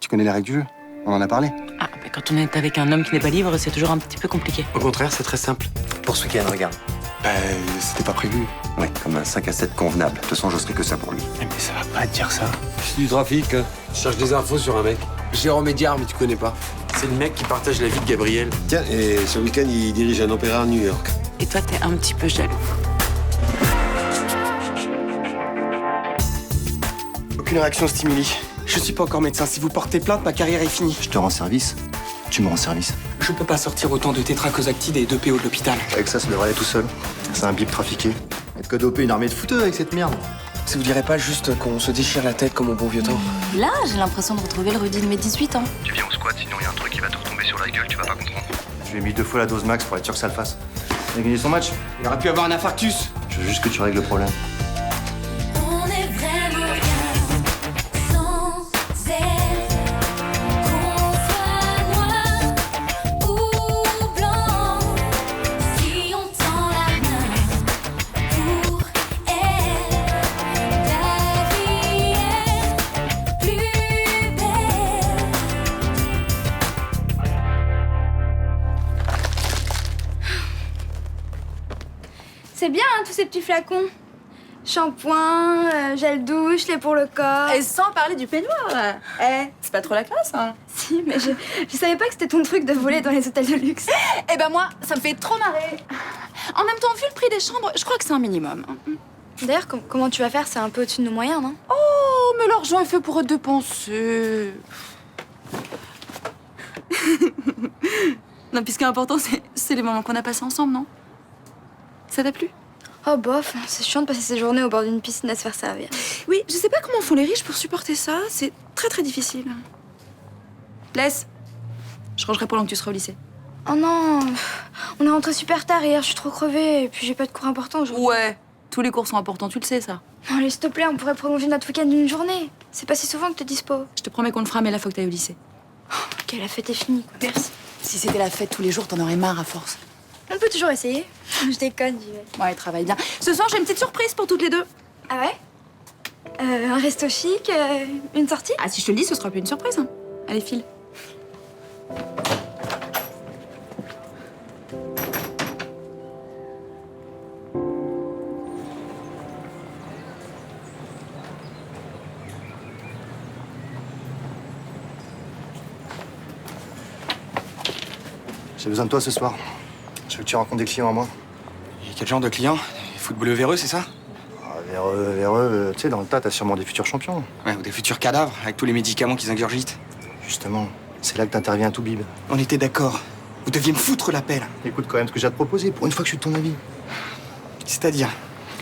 connais les règles du jeu. On en a parlé. Ah, mais quand on est avec un homme qui n'est pas libre, c'est toujours un petit peu compliqué. Au contraire, c'est très simple. Pour ce week-end, regarde. Bah, c'était pas prévu. Ouais, comme un 5 à 7 convenable. De toute façon, je serai que ça pour lui. Mais ça va pas te dire ça. C'est du trafic. Je cherche des infos sur un mec. Jérôme Médiard, mais tu connais pas. C'est le mec qui partage la vie de Gabriel. Tiens, et ce week-end, il dirige un opéra à New York. Et toi, t'es un petit peu jaloux. Aucune réaction stimuli. Je suis pas encore médecin. Si vous portez plainte, ma carrière est finie. Je te rends service. Tu me rends service. Je peux pas sortir autant de tétracosactide et de PO de l'hôpital. Avec ça devrait aller tout seul. C'est un bip trafiqué. Et de quoi doper une armée de fouteux avec cette merde. Ça vous dirait pas juste qu'on se déchire la tête comme au bon vieux temps? Là, j'ai l'impression de retrouver le Rudy de mes 18 ans. Tu viens au squat, sinon il y a un truc qui va te retomber sur la gueule, tu vas pas comprendre. Je lui ai mis 2 fois la dose max pour être sûr que ça le fasse. Il a gagné son match. Il aurait pu avoir un infarctus. Je veux juste que tu règles le problème. On est vraiment bien sans elle. Qu'on soit noir ou blanc, si on tend la main pour elle, la vie est plus belle. C'est bien, hein, tous ces petits flacons. Shampoing, gel douche, lait pour le corps. Et sans parler du peignoir. C'est pas trop la classe, hein. Si, mais je savais pas que c'était ton truc de voler dans les hôtels de luxe. Eh ben moi, ça me fait trop marrer. En même temps, vu le prix des chambres, je crois que c'est un minimum. D'ailleurs, comment tu vas faire? C'est un peu au-dessus de nos moyens, non? Oh, mais l'argent est fait pour être dépensé. Non, puis ce qui est important, c'est les moments qu'on a passés ensemble, non? Ça t'a plu? Oh bof, c'est chiant de passer ses journées au bord d'une piscine à se faire servir. Oui, je sais pas comment font les riches pour supporter ça. C'est très très difficile. Laisse. Je rangerai pendant que tu seras au lycée. Oh non, on est rentré super tard hier, je suis trop crevée, et puis j'ai pas de cours important aujourd'hui. Ouais, tous les cours sont importants, tu le sais, ça. Non, allez, s'il te plaît, on pourrait prolonger notre week-end d'une journée. C'est pas si souvent que t'es dispo. Je te promets qu'on le fera, mais là, faut que t'ailles au lycée. Ok, la fête est finie, quoi. Merci. Si c'était la fête tous les jours, t'en aurais marre à force. On peut toujours essayer. Je déconne, j'y vais. Ouais, travaille bien. Ce soir, j'ai une petite surprise pour toutes les deux. Ah ouais? Un resto chic, une sortie? Ah, si je te le dis, ce sera plus une surprise. Hein. Allez, file. J'ai besoin de toi ce soir. Je veux que tu rencontres des clients à moi. Et quel genre de client? Les footballeurs véreux, c'est ça? Ah, véreux, tu sais, dans le tas, t'as sûrement des futurs champions. Ouais, ou des futurs cadavres, avec tous les médicaments qu'ils ingurgitent. Justement, c'est là que t'interviens tout bib. On était d'accord. Vous deviez me foutre la pelle. Écoute quand même ce que j'ai à te proposer, pour une fois que je suis de ton avis. C'est-à-dire?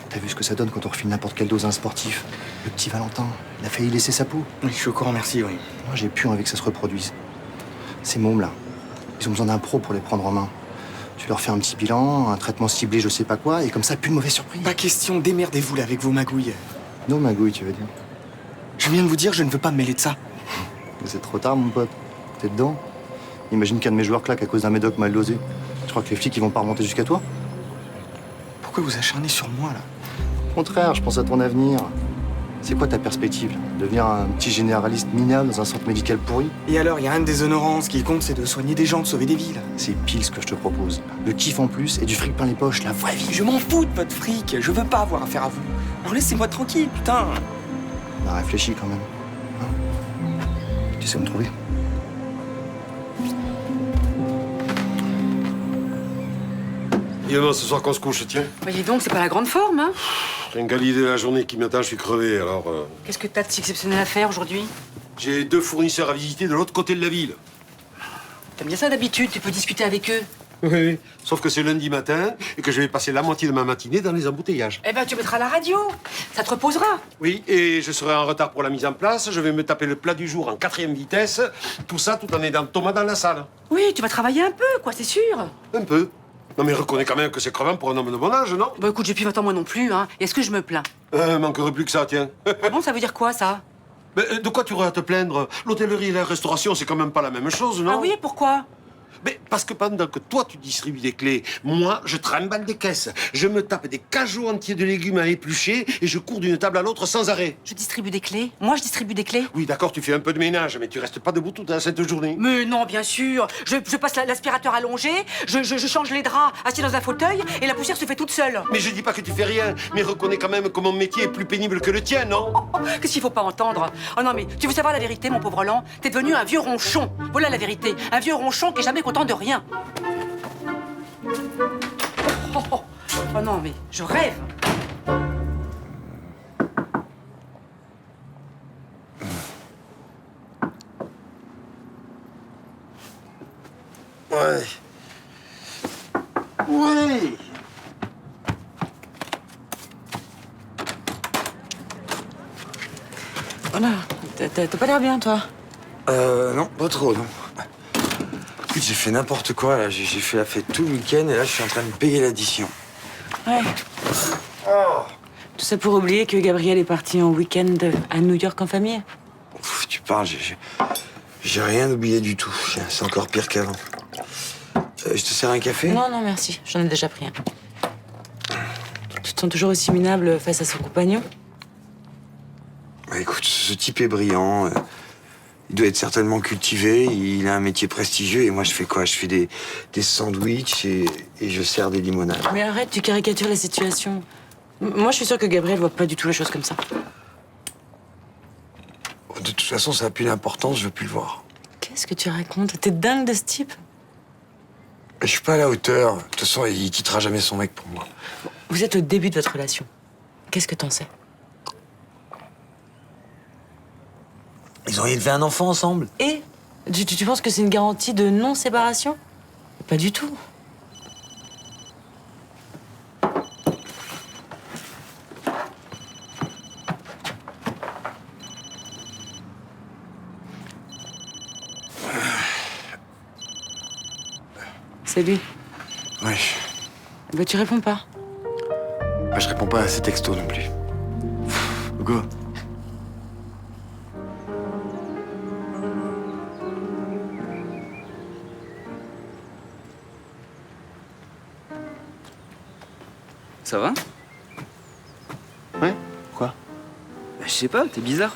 T'as vu ce que ça donne quand on refile n'importe quelle dose à un sportif? Le petit Valentin, il a failli laisser sa peau. Oui, je suis au courant, merci, oui. Moi, j'ai plus envie que ça se reproduise. Ces mômes, là, ils ont besoin d'un pro pour les prendre en main. Tu leur fais un petit bilan, un traitement ciblé, je sais pas quoi, et comme ça, plus de mauvaises surprises. Pas question, démerdez-vous là avec vos magouilles. Non, magouille, tu veux dire. Je viens de vous dire, je ne veux pas me mêler de ça. Mais c'est trop tard, mon pote. T'es dedans. Imagine qu'un de mes joueurs claque à cause d'un médoc mal dosé. Tu crois que les flics, ils vont pas remonter jusqu'à toi? Pourquoi vous acharnez sur moi, là? Au contraire, je pense à ton avenir. C'est quoi ta perspective, là? Devenir un petit généraliste minable dans un centre médical pourri? Et alors, il n'y a rien de déshonorant. Ce qui compte, c'est de soigner des gens, de sauver des vies, là. C'est pile ce que je te propose. Le kiff en plus et du fric plein les poches, la vraie vie. Je m'en fous de votre fric. Je veux pas avoir affaire à vous. Alors laissez-moi tranquille, putain. On a réfléchi quand même. Hein? Tu sais où me trouver? Et demain, ce soir, qu'on se couche, tiens. Voyez donc, c'est pas la grande forme, hein? J'ai une l'idée de la journée qui m'attend, je suis crevé, alors... Qu'est-ce que t'as de si exceptionnel à faire aujourd'hui? J'ai 2 fournisseurs à visiter de l'autre côté de la ville. T'aimes bien ça d'habitude, tu peux discuter avec eux. Oui. Sauf que c'est lundi matin et que je vais passer la moitié de ma matinée dans les embouteillages. Eh ben, tu mettras la radio. Ça te reposera. Oui, et je serai en retard pour la mise en place. Je vais me taper le plat du jour en 4e vitesse. Tout ça tout en aidant Thomas dans la salle. Oui, tu vas travailler un peu, quoi, c'est sûr. Un peu. Non mais reconnais quand même que c'est crevant pour un homme de mon âge, non? Bah écoute, j'ai plus 20 ans moi non plus, hein. Est-ce que je me plains? Manquerait plus que ça, tiens. Ah bon, ça veut dire quoi, ça? Mais de quoi tu aurais à te plaindre? L'hôtellerie et la restauration, c'est quand même pas la même chose, non? Ah oui, pourquoi? Mais Parce que pendant que toi, tu distribues des clés, moi, je trimballe des caisses. Je me tape des cajots entiers de légumes à éplucher et je cours d'une table à l'autre sans arrêt. Je distribue des clés. Moi, je distribue des clés. Oui, d'accord, tu fais un peu de ménage, mais tu restes pas debout toute cette journée. Mais non, bien sûr. Je passe l'aspirateur allongé, je change les draps assis dans un fauteuil et la poussière se fait toute seule. Mais je dis pas que tu fais rien, mais reconnais quand même que mon métier est plus pénible que le tien, non? Qu'est-ce qu'il faut pas entendre? Oh non, mais tu veux savoir la vérité, mon pauvre Roland? T'es devenu un vieux ronchon. Voilà la vérité. Un vieux ronchon qui est jamais content de rien. Oh non, mais je rêve. Ouais. Ouais. Voilà. T'as pas l'air bien, toi. Non, pas trop, non. Écoute, j'ai fait n'importe quoi, là. J'ai fait la fête tout le week-end et là, je suis en train de payer l'addition. Ouais. Tout ça pour oublier que Gabriel est parti en week-end à New York en famille. Ouf, tu parles, j'ai rien oublié du tout. C'est encore pire qu'avant. Je te sers un café? Non, non, merci. J'en ai déjà pris un. Tu te sens toujours aussi minable face à son compagnon? Bah, écoute, ce type est brillant. Il doit être certainement cultivé. Il a un métier prestigieux. Et moi, je fais quoi? Je fais des sandwichs et je sers des limonades. Mais arrête, tu caricatures la situation. Moi, je suis sûre que Gabriel voit pas du tout les choses comme ça. De toute façon, ça n'a plus d'importance. Je veux plus le voir. Qu'est-ce que tu racontes? T'es dingue de ce type? Je suis pas à la hauteur. De toute façon, il quittera jamais son mec pour moi. Vous êtes au début de votre relation. Qu'est-ce que t'en sais? Ils ont élevé un enfant ensemble. Et tu penses que c'est une garantie de non-séparation? Pas du tout. C'est lui. Ouais. Bah, tu réponds pas. Bah, je réponds pas à ces textos non plus. Hugo. Ça va? Ouais? Quoi? Bah, je sais pas, t'es bizarre.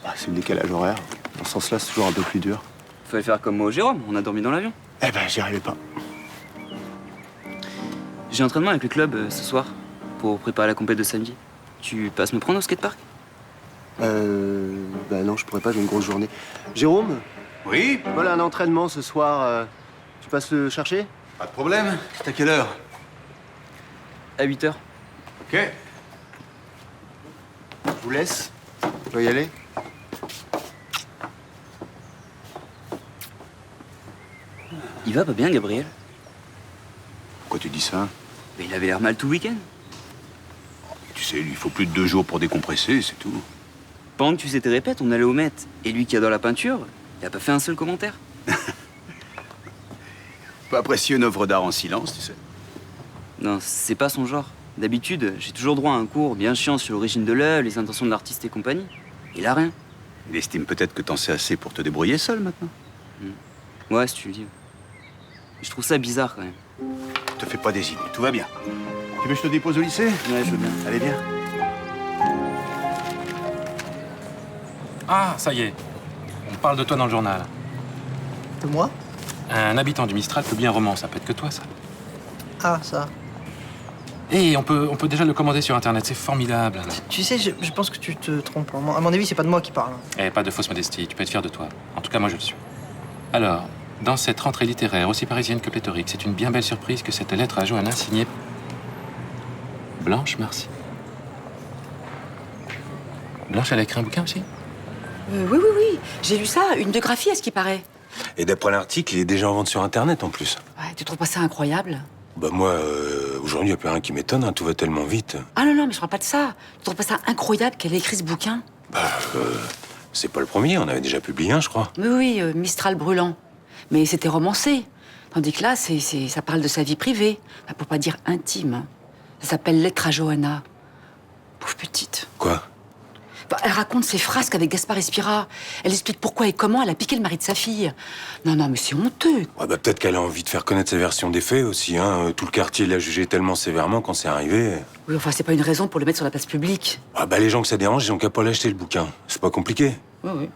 Bah, c'est le décalage horaire. Dans ce sens-là, c'est toujours un peu plus dur. Fallait faire comme moi au Jérôme, on a dormi dans l'avion. Eh ben, j'y arrivais pas. J'ai entraînement avec le club ce soir pour préparer la compète de samedi. Tu passes me prendre au skatepark? Bah non, je pourrais pas, j'ai une grosse journée. Jérôme? Oui, Voilà un entraînement ce soir. Tu passes le chercher? pas de problème. C'est à quelle heure? À 8h. Ok. Je vous laisse. Je dois y aller. Il va pas bien, Gabriel? Pourquoi tu dis ça? Mais il avait l'air mal tout le week-end. Tu sais, il lui faut plus de 2 jours pour décompresser, c'est tout. Pendant que tu faisais tes répètes, on allait au Met. Et lui qui adore la peinture, il a pas fait un seul commentaire. On peut apprécier une œuvre d'art en silence, tu sais. Non, c'est pas son genre. D'habitude, j'ai toujours droit à un cours bien chiant sur l'origine de l'œuvre, les intentions de l'artiste et compagnie. Il a rien. Il estime peut-être que t'en sais assez pour te débrouiller seul maintenant. Ouais, si tu le dis. Je trouve ça bizarre quand même. Te fais pas des idées, tout va bien. Tu veux que je te dépose au lycée? Ouais, je veux bien. Allez, viens. Ah, ça y est. On parle de toi dans le journal. De moi? Un habitant du Mistral publie un roman, ça peut être que toi, ça. Ah, ça. Et on peut déjà le commander sur Internet, c'est formidable. Tu sais, je pense que tu te trompes. À mon avis, c'est pas de moi qui parle. Eh, pas de fausse modestie, tu peux être fier de toi. En tout cas, moi, je le suis. Alors, dans cette rentrée littéraire, aussi parisienne que pléthorique, c'est une bien belle surprise que cette lettre à Johanna signée Blanche Marcy. Blanche, elle a écrit un bouquin aussi? Oui. J'ai lu ça, une biographie à ce qui paraît. Et d'après l'article, il est déjà en vente sur Internet en plus. Ouais, tu trouves pas ça incroyable? Bah moi, aujourd'hui, il n'y a plus rien qui m'étonne, hein, tout va tellement vite. Ah non, mais je parle pas de ça. Tu trouves pas ça incroyable qu'elle ait écrit ce bouquin? C'est pas le premier, on avait déjà publié un, je crois. Oui, Mistral brûlant. Mais c'était romancé. Tandis que là, ça parle de sa vie privée. Enfin, pour pas dire intime. Ça s'appelle Lettre à Johanna. Pauvre petite. Quoi? Bah, elle raconte ses frasques avec Gaspard Espira. Elle explique pourquoi et comment elle a piqué le mari de sa fille. Non, mais c'est honteux. Ouais, bah, peut-être qu'elle a envie de faire connaître sa version des faits aussi, hein. Tout le quartier l'a jugé tellement sévèrement quand c'est arrivé. Oui, enfin, c'est pas une raison pour le mettre sur la place publique. Ah bah les gens que ça dérange, ils ont qu'à pas l'acheter le bouquin. C'est pas compliqué. Oui.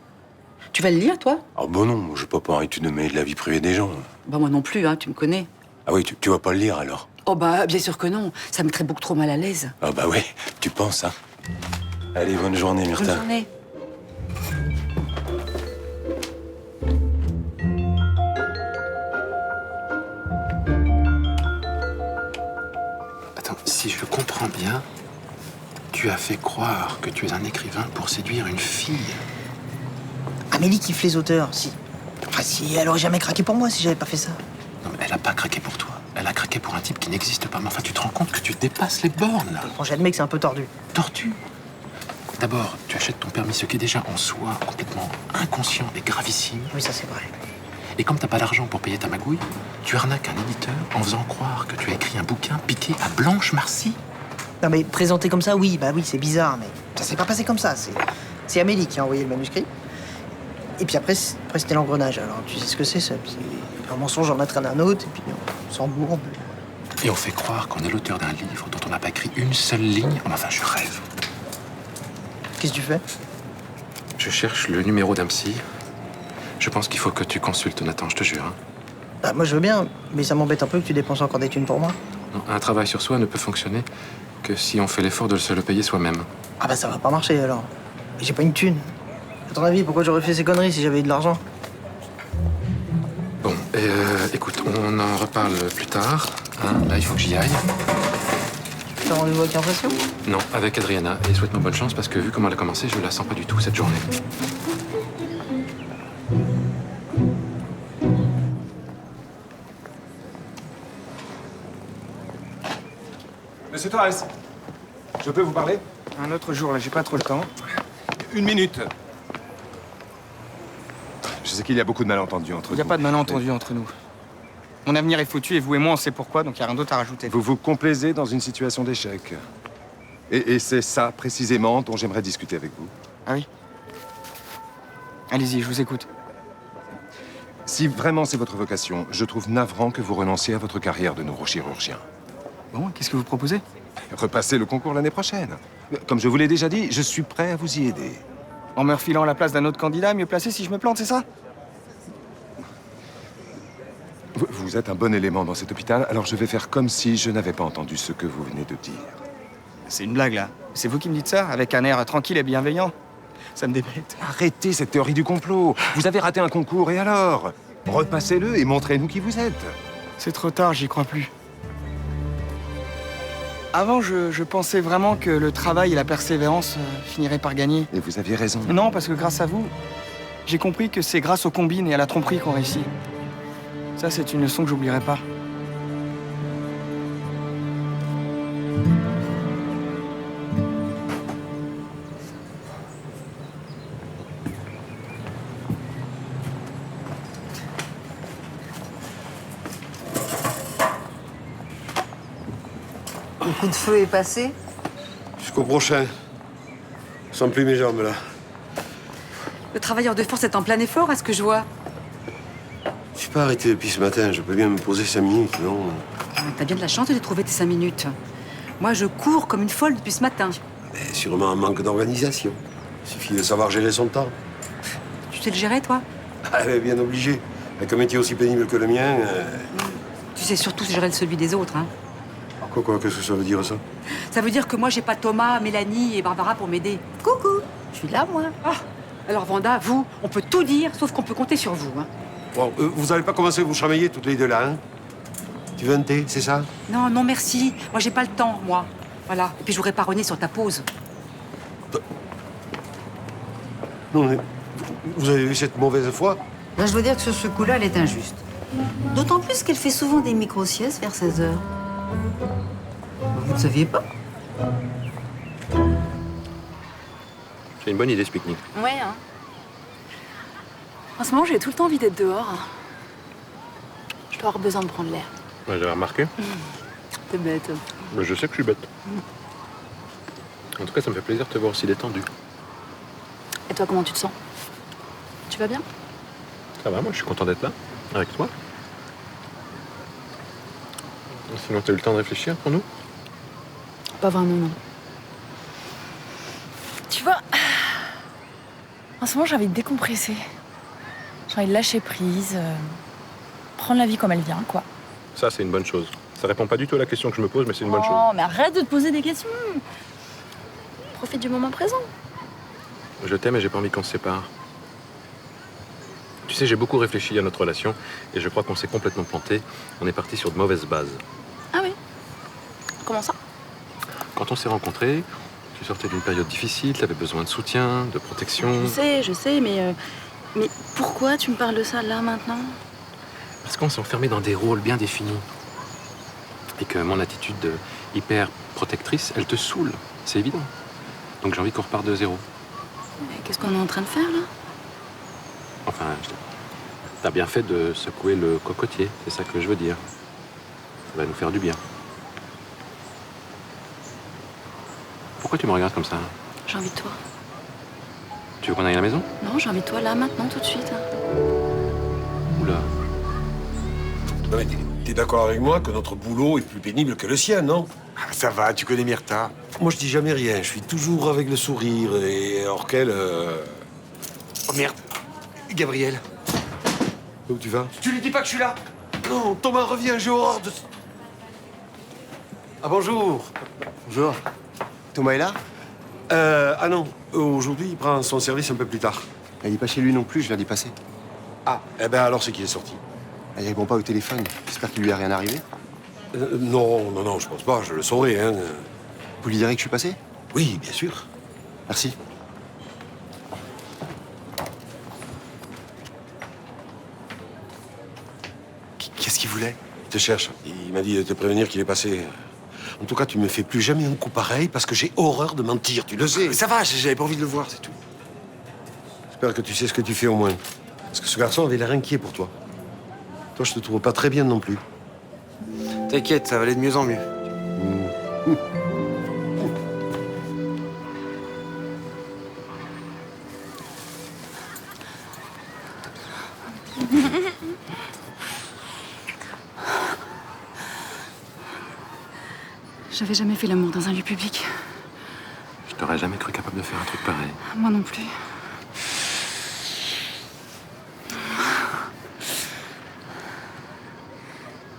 Tu vas le lire, toi? Ah bah non, je vais pas parler de nommer de la vie privée des gens. Bah moi non plus, hein, tu me connais. Ah oui, tu vas pas le lire alors? Oh bah, bien sûr que non. Ça me mettrait beaucoup trop mal à l'aise. Ah bah ouais, tu penses, hein. Allez, bonne journée, Myrtha. Bonne journée. Attends, si je comprends bien, tu as fait croire que tu es un écrivain pour séduire une fille. Amélie kiffe les auteurs, si. Enfin, si, elle aurait jamais craqué pour moi si j'avais pas fait ça. Non, mais elle a pas craqué pour toi. Elle a craqué pour un type qui n'existe pas. Mais enfin, tu te rends compte que tu dépasses les bornes, là. Bon, j'admets que c'est un peu tordu. Tordu. D'abord, tu achètes ton permis, ce qui est déjà en soi complètement inconscient et gravissime. Oui, ça c'est vrai. Et comme t'as pas l'argent pour payer ta magouille, tu arnaques un éditeur en faisant croire que tu as écrit un bouquin piqué à Blanche Marcy. Non mais présenté comme ça, oui, bah oui, c'est bizarre, mais ça s'est pas passé comme ça. C'est Amélie qui a envoyé le manuscrit. Et puis après c'était l'engrenage. Alors tu sais ce que c'est, ça. Un mensonge en entraîne un autre, et puis on s'embourbe. Et on fait croire qu'on est l'auteur d'un livre dont on n'a pas écrit une seule ligne. Enfin, je rêve. Qu'est-ce que tu fais? Je cherche le numéro d'un psy. Je pense qu'il faut que tu consultes, Nathan, je te jure. Hein. Bah moi je veux bien, mais ça m'embête un peu que tu dépenses encore des thunes pour moi. Non, un travail sur soi ne peut fonctionner que si on fait l'effort de se le payer soi-même. Ah bah ça va pas marcher alors. J'ai pas une thune. À ton avis, pourquoi j'aurais fait ces conneries si j'avais eu de l'argent? Bon, écoute, on en reparle plus tard. Hein. Là, il faut que j'y aille. T'as rendez-vous avec Impression? Non, avec Adriana. Et souhaite-moi bonne chance parce que vu comment elle a commencé, je la sens pas du tout cette journée. Monsieur Torres, je peux vous parler? Un autre jour, là, j'ai pas trop le temps. Une minute. Je sais qu'il y a beaucoup de malentendus entre nous. Il n'y a pas de malentendu entre nous. Mon avenir est foutu et vous et moi, on sait pourquoi, donc il n'y a rien d'autre à rajouter. Vous vous complaisez dans une situation d'échec. Et c'est ça, précisément, dont j'aimerais discuter avec vous. Ah oui? Allez-y, je vous écoute. Si vraiment c'est votre vocation, je trouve navrant que vous renonciez à votre carrière de neurochirurgien. Bon, qu'est-ce que vous proposez? Repassez le concours l'année prochaine. Comme je vous l'ai déjà dit, je suis prêt à vous y aider. En me refilant à la place d'un autre candidat, mieux placé si je me plante, c'est ça? Vous êtes un bon élément dans cet hôpital, alors je vais faire comme si je n'avais pas entendu ce que vous venez de dire. C'est une blague, là. C'est vous qui me dites ça, avec un air tranquille et bienveillant. Ça me débête. Arrêtez cette théorie du complot. Vous avez raté un concours, et alors? Repassez-le et montrez-nous qui vous êtes. C'est trop tard, j'y crois plus. Avant, je pensais vraiment que le travail et la persévérance finiraient par gagner. Et vous aviez raison. Non, parce que grâce à vous, j'ai compris que c'est grâce aux combines et à la tromperie qu'on réussit. Ça, c'est une leçon que j'oublierai pas. Le coup de feu est passé? Jusqu'au prochain. Sans plus mes jambes, là. Le travailleur de force est en plein effort, à ce que je vois. Je suis pas arrêté depuis ce matin. Je peux bien me poser 5 minutes, non? T'as bien de la chance de trouver tes 5 minutes. Moi, je cours comme une folle depuis ce matin. Mais sûrement un manque d'organisation. Il suffit de savoir gérer son temps. Tu sais le gérer, toi? Ah, elle est bien obligée. Avec un métier aussi pénible que le mien... Tu sais surtout gérer celui des autres, hein. Quoi, qu'est-ce que ça veut dire, ça? Ça veut dire que moi, j'ai pas Thomas, Mélanie et Barbara pour m'aider. Coucou! Je suis là, moi. Ah, alors, Vanda, vous, on peut tout dire, sauf qu'on peut compter sur vous, hein. Bon, vous allez pas commencer à vous chamailler toutes les deux, là, hein? Tu veux un thé, c'est ça? Non, non, merci. Moi, j'ai pas le temps, moi. Voilà. Et puis, je voudrais pas rogner sur ta pause. Non, mais vous avez vu cette mauvaise foi? Là, je dois dire que sur ce coup-là, elle est injuste. D'autant plus qu'elle fait souvent des micro-siestes vers 16 h. Vous ne saviez pas? C'est une bonne idée, ce pique-nique. Ouais, hein. En ce moment, j'ai tout le temps envie d'être dehors. Je dois avoir besoin de prendre l'air. Ouais, j'avais remarqué. T'es bête. Mais je sais que je suis bête. En tout cas, ça me fait plaisir de te voir aussi détendu. Et toi, comment tu te sens? Tu vas bien? Ça va, moi je suis content d'être là, avec toi. Sinon, t'as eu le temps de réfléchir pour nous? Pas vraiment, non. Tu vois, en ce moment, j'ai envie de décompresser. J'ai envie de lâcher prise, prendre la vie comme elle vient, quoi. Ça, c'est une bonne chose. Ça répond pas du tout à la question que je me pose, mais c'est une bonne chose. Oh, mais arrête de te poser des questions. Profite du moment présent. Je t'aime et j'ai pas envie qu'on se sépare. Tu sais, j'ai beaucoup réfléchi à notre relation et je crois qu'on s'est complètement planté. On est parti sur de mauvaises bases. Ah oui? Comment ça? Quand on s'est rencontrés, tu sortais d'une période difficile, t'avais besoin de soutien, de protection. Je sais, mais pourquoi tu me parles de ça là, maintenant? Parce qu'on s'est enfermé dans des rôles bien définis. Et que mon attitude hyper protectrice, elle te saoule. C'est évident. Donc j'ai envie qu'on reparte de zéro. Mais qu'est-ce qu'on est en train de faire, là? Enfin, t'as bien fait de secouer le cocotier, c'est ça que je veux dire. Ça va nous faire du bien. Pourquoi tu me regardes comme ça? J'ai envie de toi. Tu veux qu'on aille à la maison? Non, j'ai envie de toi là, maintenant, tout de suite. Oula. Non mais t'es d'accord avec moi que notre boulot est plus pénible que le sien, non? Ça va, tu connais Myrta. Moi, je dis jamais rien. Je suis toujours avec le sourire. Et alors qu'elle... Oh merde, Gabriel. Où tu vas? Tu lui dis pas que je suis là. Non, Thomas, reviens, j'ai horreur de... Ah, bonjour. Bonjour. Thomas est là? Ah non, aujourd'hui, il prend son service un peu plus tard. Il n'est pas chez lui non plus, je viens d'y passer. Ah, eh ben alors c'est qu'il est sorti. Il répond pas au téléphone. J'espère qu'il lui est rien arrivé. Non, je pense pas, je le saurai, hein. Vous lui direz que je suis passé? Oui, bien sûr. Merci. Qu'est-ce qu'il voulait? Il te cherche. Il m'a dit de te prévenir qu'il est passé. En tout cas, tu me fais plus jamais un coup pareil parce que j'ai horreur de mentir, tu le sais. Mais ça va, j'avais pas envie de le voir, c'est tout. J'espère que tu sais ce que tu fais au moins. Parce que ce garçon avait l'air inquiet pour toi. Toi, je te trouve pas très bien non plus. T'inquiète, ça va aller de mieux en mieux. J'avais jamais fait l'amour dans un lieu public. Je t'aurais jamais cru capable de faire un truc pareil. Moi non plus.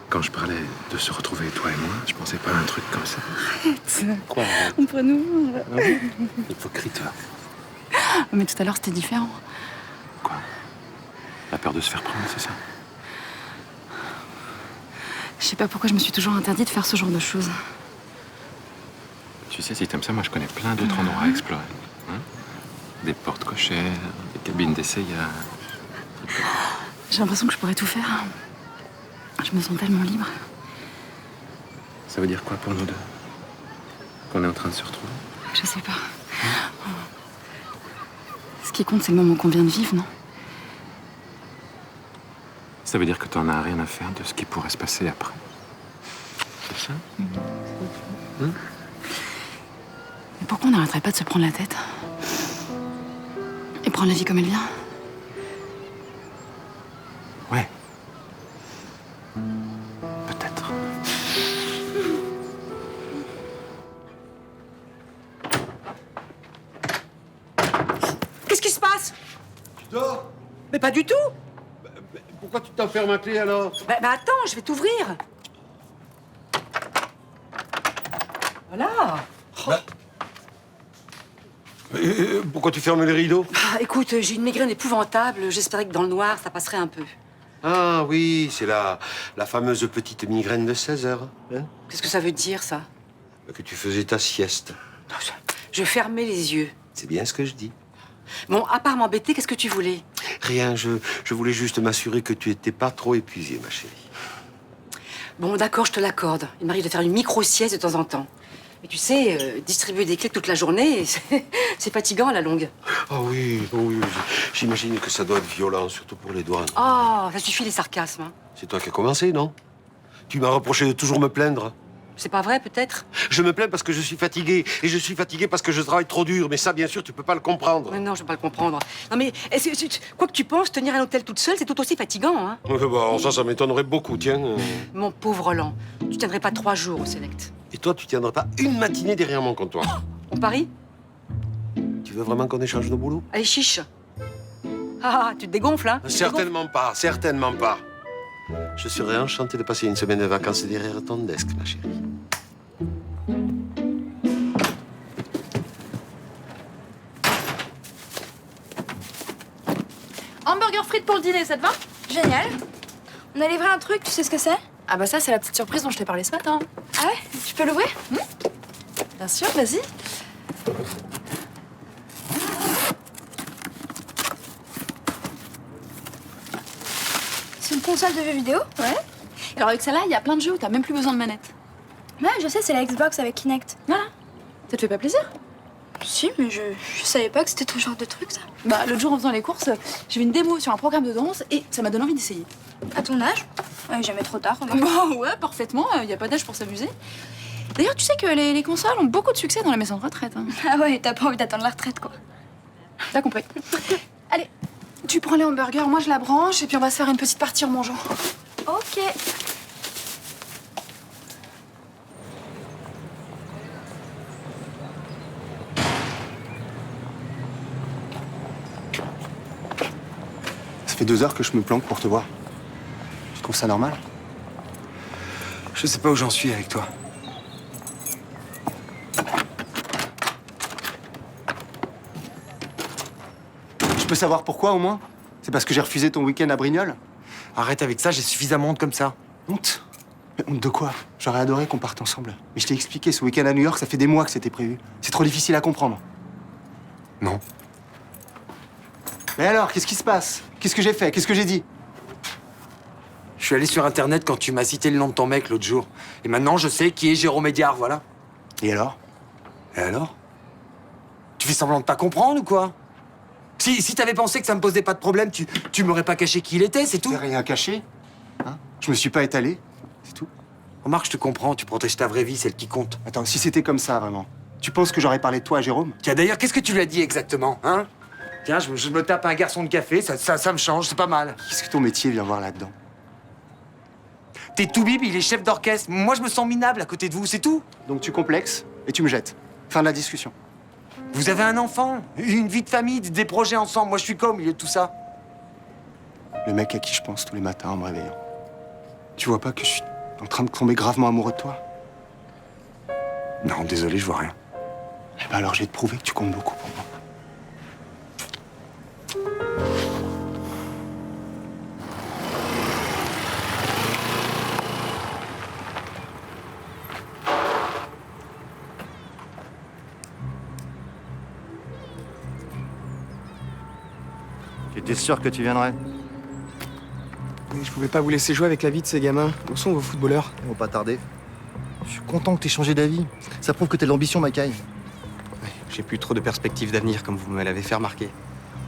Quand je parlais de se retrouver, toi et moi, je pensais pas à un truc comme ça. Arrête. Quoi? Entre nous. Hypocrite, va. Mais tout à l'heure, c'était différent. Quoi? La peur de se faire prendre, c'est ça? Je sais pas pourquoi je me suis toujours interdit de faire ce genre de choses. Tu sais, si t'aimes ça, moi je connais plein d'autres endroits à explorer. Hein? Des portes cochères, des cabines d'essayage. J'ai l'impression que je pourrais tout faire. Je me sens tellement libre. Ça veut dire quoi pour nous deux? Qu'on est en train de se retrouver? Je sais pas. Ce qui compte, c'est le moment qu'on vient de vivre, non? Ça veut dire que t'en as rien à faire de ce qui pourrait se passer après. C'est ça? Mais pourquoi on n'arrêterait pas de se prendre la tête? Et prendre la vie comme elle vient? Ouais. Peut-être. Qu'est-ce qui se passe? Tu dors? Mais pas du tout. Pourquoi tu t'enfermes ma clé alors? Bah attends, je vais t'ouvrir. Voilà. Pourquoi tu fermes les rideaux? Ah, écoute, j'ai une migraine épouvantable. J'espérais que dans le noir, ça passerait un peu. Ah oui, c'est la fameuse petite migraine de 16 heures. Hein? Qu'est-ce que ça veut dire, ça? Que tu faisais ta sieste. Je fermais les yeux. C'est bien ce que je dis. Bon, à part m'embêter, qu'est-ce que tu voulais? Rien, je voulais juste m'assurer que tu étais pas trop épuisée, ma chérie. Bon, d'accord, je te l'accorde. Il m'arrive de faire une micro-sieste de temps en temps. Mais tu sais, distribuer des clés toute la journée, c'est fatigant à la longue. Ah oui, j'imagine que ça doit être violent, surtout pour les douanes. Oh, ça suffit les sarcasmes. Hein. C'est toi qui as commencé, non? Tu m'as reproché de toujours me plaindre. C'est pas vrai, peut-être? Je me plains parce que je suis fatigué. Et je suis fatigué parce que je travaille trop dur. Mais ça, bien sûr, tu peux pas le comprendre. Mais non, je peux pas le comprendre. Non, mais quoi que tu penses, tenir un hôtel toute seule, c'est tout aussi fatigant, hein? Bon, ça m'étonnerait beaucoup, tiens. Mon pauvre Roland, tu tiendrais pas 3 jours au Select. Et toi, tu tiendrais pas une matinée derrière mon comptoir. On parie? Tu veux vraiment qu'on échange nos boulots? Allez, chiche. Ah, tu te dégonfles, hein? Certainement pas, certainement pas. Je serais enchanté de passer une semaine de vacances derrière ton desk, ma chérie. Hamburger frites pour le dîner, ça te va? Génial. On a livré un truc, tu sais ce que c'est? Ah bah ça, c'est la petite surprise dont je t'ai parlé ce matin. Ah ouais? Tu peux l'ouvrir? Bien sûr, vas-y. C'est une console de jeux vidéo? Ouais. Alors avec celle-là, il y a plein de jeux où t'as même plus besoin de manette. Ouais, je sais, c'est la Xbox avec Kinect. Voilà. Ça te fait pas plaisir? Si, mais je savais pas que c'était ton genre de truc, ça. Bah l'autre jour en faisant les courses, j'ai vu une démo sur un programme de danse et ça m'a donné envie d'essayer. À ton âge? Ouais, jamais trop tard, remarque. Bah ouais, parfaitement, il y a pas d'âge pour s'amuser. D'ailleurs, tu sais que les consoles ont beaucoup de succès dans les maisons de retraite. Hein. Ah ouais, t'as pas envie d'attendre la retraite, quoi. T'as compris. Allez, tu prends les hamburgers, moi je la branche et puis on va se faire une petite partie en mangeant. Ok. Ça fait 2 heures que je me planque pour te voir. Tu trouves ça normal? Je sais pas où j'en suis avec toi. Je peux savoir pourquoi, au moins? C'est parce que j'ai refusé ton week-end à Brignoles? Arrête avec ça, j'ai suffisamment honte comme ça. Honte? Mais honte de quoi? J'aurais adoré qu'on parte ensemble. Mais je t'ai expliqué, ce week-end à New York, ça fait des mois que c'était prévu. C'est trop difficile à comprendre. Non. Mais alors, qu'est-ce qui se passe? Qu'est-ce que j'ai fait? Qu'est-ce que j'ai dit? Je suis allé sur Internet quand tu m'as cité le nom de ton mec l'autre jour. Et maintenant, je sais qui est Jérôme Médiard, voilà. Et alors? Et alors? Tu fais semblant de pas comprendre ou quoi? Si t'avais pensé que ça me posait pas de problème, tu m'aurais pas caché qui il était, c'est tout. T'as rien caché? Hein? Je me suis pas étalé, c'est tout. Remarque, je te comprends, tu protèges ta vraie vie, celle qui compte. Attends, si c'était comme ça, vraiment, tu penses que j'aurais parlé de toi à Jérôme? Tiens, d'ailleurs, qu'est-ce que tu lui as dit exactement, hein? Tiens, je me tape un garçon de café, ça me change, c'est pas mal. Qu'est-ce que ton métier vient voir là-dedans? T'es tout bib, il est chef d'orchestre. Moi, je me sens minable à côté de vous, c'est tout. Donc tu complexes et tu me jettes. Fin de la discussion. Vous avez un enfant, une vie de famille, des projets ensemble. Moi, je suis quoi au milieu de tout ça? Le mec à qui je pense tous les matins en me réveillant. Tu vois pas que je suis en train de tomber gravement amoureux de toi? Non, désolé, je vois rien. Eh ben alors, je vais te prouver que tu comptes beaucoup pour moi. J'étais sûr que tu viendrais. Mais je pouvais pas vous laisser jouer avec la vie de ces gamins. Où sont vos footballeurs? Ils vont pas tarder. Je suis content que t'aies changé d'avis. Ça prouve que t'as de l'ambition, Macaille. Ouais, j'ai plus trop de perspectives d'avenir, comme vous me l'avez fait remarquer.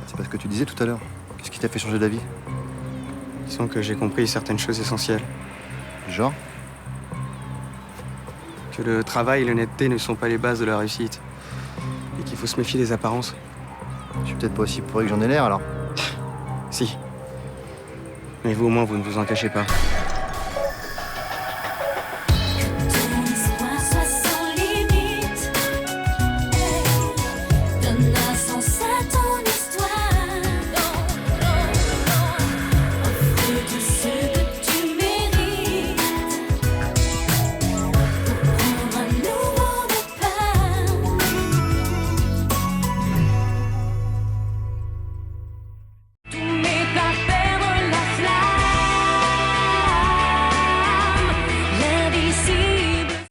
C'est pas ce que tu disais tout à l'heure. Qu'est-ce qui t'a fait changer d'avis? Disons que j'ai compris certaines choses essentielles. Genre? Que le travail et l'honnêteté ne sont pas les bases de la réussite. Et qu'il faut se méfier des apparences. Je suis peut-être pas aussi pourri que j'en ai l'air, alors. Si. Mais vous, au moins, vous ne vous en cachez pas.